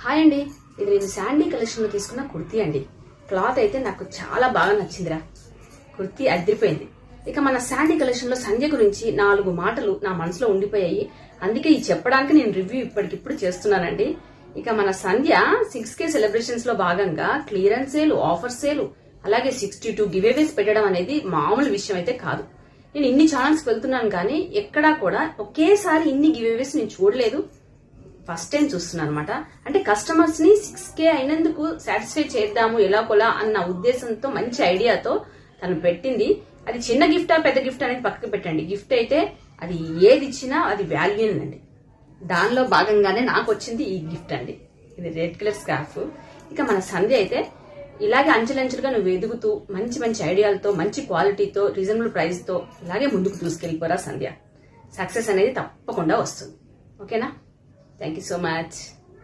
Hi అండి, ఇది నేను శాండీ కలెక్షన్ లో తీసుకున్న కుర్తీ అండి. క్లాత్ అయితే నాకు చాలా బాగా నచ్చిందిరా. కుర్తీ అదిరిపోయింది. ఇక మన శాండీ కలెక్షన్ లో సంధ్య గురించి 4 మాటలు నా మనసులో ఉండిపోయాయి. అందుకే ఈ చెప్పడానికి నేను రివ్యూ ఇప్పటికిప్పుడు చేస్తున్నానండి. ఇక మన సంధ్య 6K సెలబ్రేషన్స్ లో భాగంగా క్లియరెన్స్ సేల్, ఆఫర్ సేల్, అలాగే 62 గివేవేస్ పెట్టడం అనేది మామూలు విషయం అయితే కాదు. నేను ఇన్ని ఛానల్స్ వెళ్తున్నాను కానీ ఎక్కడా కూడా ఒకేసారి ఇన్ని గివేవేస్ నేను చూడలేదు. ఫస్ట్ టైం చూస్తున్నాను అనమాట. అంటే కస్టమర్స్ ని 6K అయినందుకు సాటిస్ఫై చేద్దాము ఎలాగోలా అన్న ఉద్దేశంతో, మంచి ఐడియాతో తను పెట్టింది. అది చిన్న గిఫ్టా పెద్ద గిఫ్ట్ అనేది పక్కకు పెట్టండి. గిఫ్ట్ అయితే అది ఏది ఇచ్చినా అది వాల్యూ అండి. దానిలో భాగంగానే నాకు వచ్చింది ఈ గిఫ్ట్ అండి. ఇది రెడ్ కలర్ స్కార్ఫ్. ఇక మన సంధ్య అయితే ఇలాగే అంచెలంచెలుగా నువ్వు ఎదుగుతూ మంచి మంచి ఐడియాలతో, మంచి క్వాలిటీతో, రీజనబుల్ ప్రైస్ తో ఇలాగే ముందుకు తీసుకెళ్లిపోరా సంధ్య. సక్సెస్ అనేది తప్పకుండా వస్తుంది. ఓకేనా? Thank you so much.